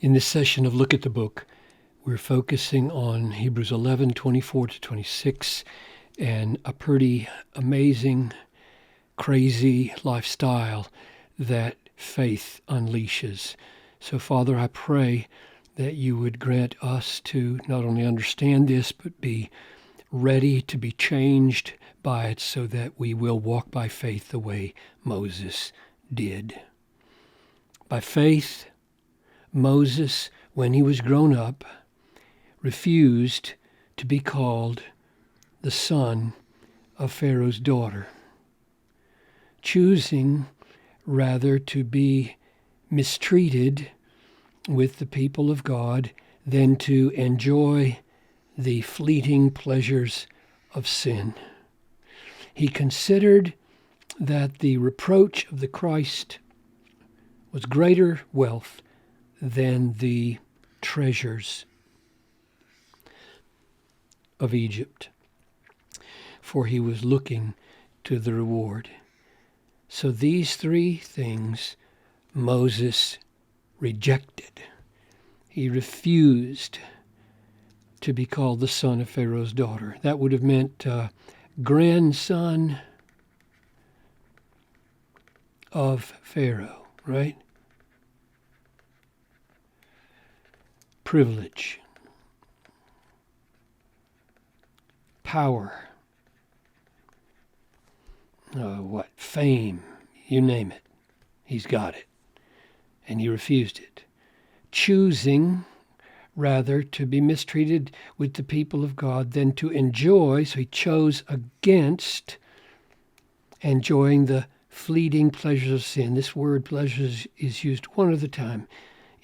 In this session of Look at the Book, we're focusing on Hebrews 11:24 to 26, and a pretty amazing, crazy lifestyle that faith unleashes. So, Father, I pray that you would grant us to not only understand this, but be ready to be changed by it so that we will walk by faith the way Moses did. By faith, Moses, when he was grown up, refused to be called the son of Pharaoh's daughter, choosing rather to be mistreated with the people of God than to enjoy the fleeting pleasures of sin. He considered that the reproach of the Christ was greater wealth than the treasures of Egypt, for he was looking to the reward. So these three things Moses rejected. He refused to be called the son of Pharaoh's daughter. That would have meant grandson of Pharaoh, right? Privilege, power, fame, you name it. He's got it. And he refused it, choosing rather to be mistreated with the people of God than to enjoy. So he chose against enjoying the fleeting pleasures of sin. This word pleasures is used one other time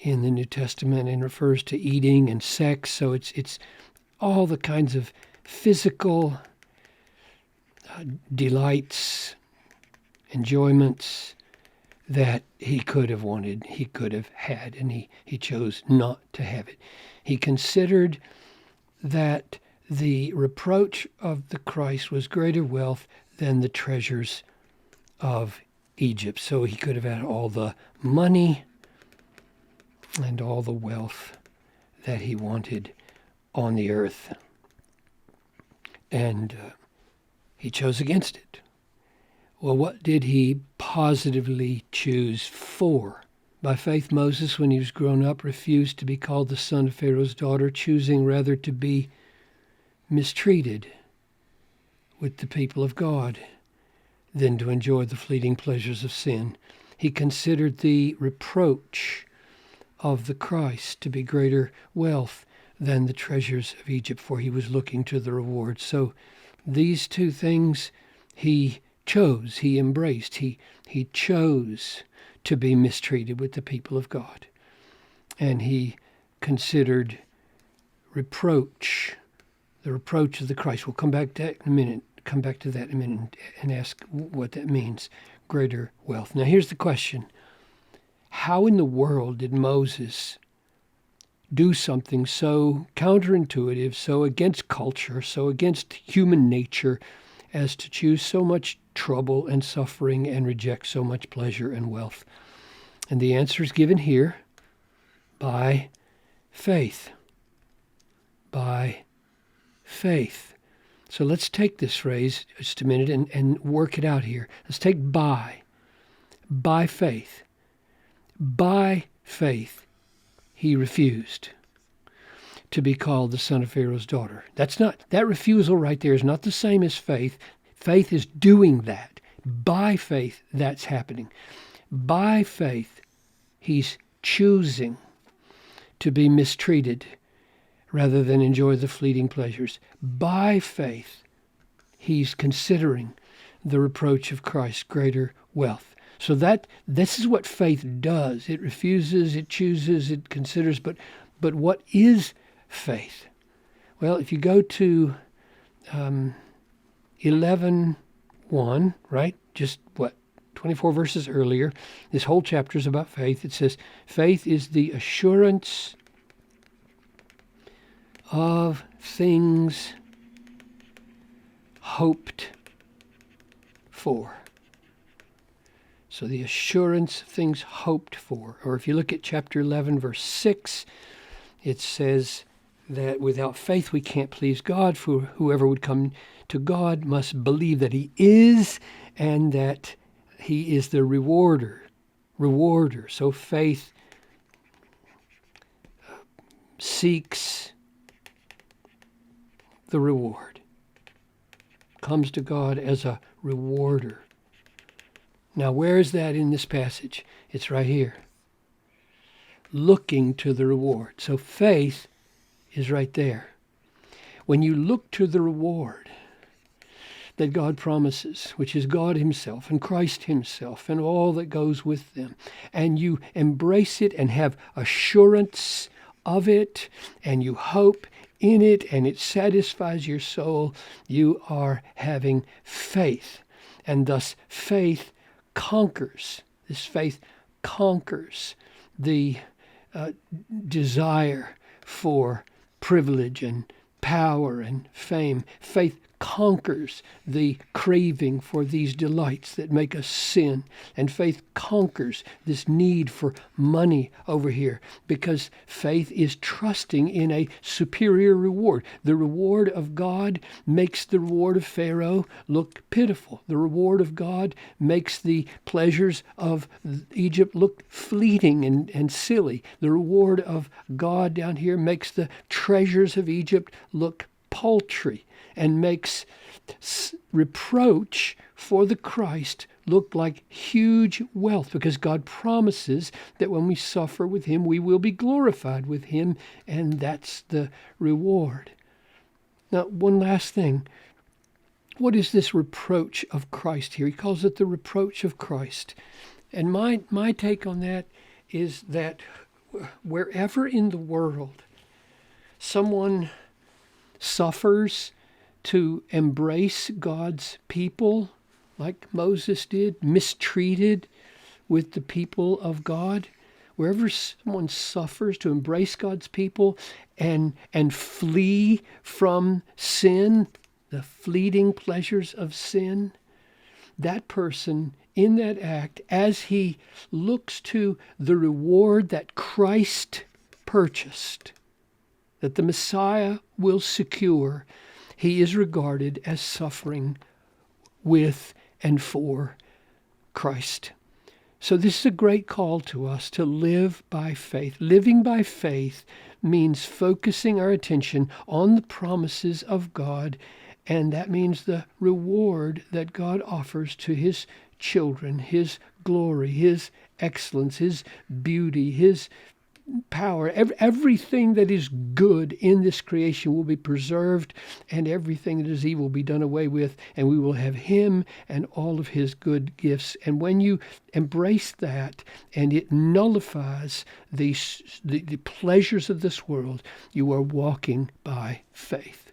in the New Testament and refers to eating and sex. So it's all the kinds of physical delights, enjoyments that he could have wanted, he could have had, and he chose not to have it. He considered that the reproach of the Christ was greater wealth than the treasures of Egypt. So he could have had all the money and all the wealth that he wanted on the earth. And he chose against it. Well, what did he positively choose for? By faith, Moses, when he was grown up, refused to be called the son of Pharaoh's daughter, choosing rather to be mistreated with the people of God than to enjoy the fleeting pleasures of sin. He considered the reproach of the Christ to be greater wealth than the treasures of Egypt, for he was looking to the reward. So these two things he chose, he embraced, he chose to be mistreated with the people of God. And he considered reproach, the reproach of the Christ. We'll come back to that in a minute and ask what that means, greater wealth. Now here's the question. How in the world did Moses do something so counterintuitive, so against culture, so against human nature, as to choose so much trouble and suffering and reject so much pleasure and wealth? And the answer is given here: by faith. By faith. So let's take this phrase just a minute and work it out here. Let's take by faith. By faith, he refused to be called the son of Pharaoh's daughter. That refusal right there is not the same as faith. Faith is doing that. By faith, that's happening. By faith, he's choosing to be mistreated rather than enjoy the fleeting pleasures. By faith, he's considering the reproach of Christ greater wealth. So this is what faith does. It refuses, it chooses, it considers. But what is faith? Well, if you go to 11:1, right? Just 24 verses earlier. This whole chapter is about faith. It says, faith is the assurance of things hoped for. So the assurance of things hoped for. Or if you look at chapter 11, verse 6, it says that without faith we can't please God, for whoever would come to God must believe that he is, and that he is the rewarder. So faith seeks the reward, comes to God as a rewarder. Now, where is that in this passage? It's right here. Looking to the reward. So faith is right there. When you look to the reward that God promises, which is God himself and Christ himself and all that goes with them, and you embrace it and have assurance of it, and you hope in it, and it satisfies your soul, you are having faith. And thus faith conquers. This faith conquers the desire for privilege and power and fame. Faith conquers the craving for these delights that make us sin. And faith conquers this need for money over here, because faith is trusting in a superior reward. The reward of God makes the reward of Pharaoh look pitiful. The reward of God makes the pleasures of Egypt look fleeting and silly. The reward of God down here makes the treasures of Egypt look paltry, and makes reproach for the Christ look like huge wealth, because God promises that when we suffer with him, we will be glorified with him, and that's the reward. Now, one last thing. What is this reproach of Christ here? He calls it the reproach of Christ. And my take on that is that wherever in the world someone suffers to embrace God's people, like Moses did, mistreated with the people of God, wherever someone suffers to embrace God's people and flee from sin, the fleeting pleasures of sin, that person in that act, as he looks to the reward that Christ purchased, that the Messiah will secure, he is regarded as suffering with and for Christ. So this is a great call to us to live by faith. Living by faith means focusing our attention on the promises of God, and that means the reward that God offers to his children, his glory, his excellence, his beauty, his power. Everything that is good in this creation will be preserved, and everything that is evil will be done away with, and we will have him and all of his good gifts. And when you embrace that and it nullifies the pleasures of this world, you are walking by faith.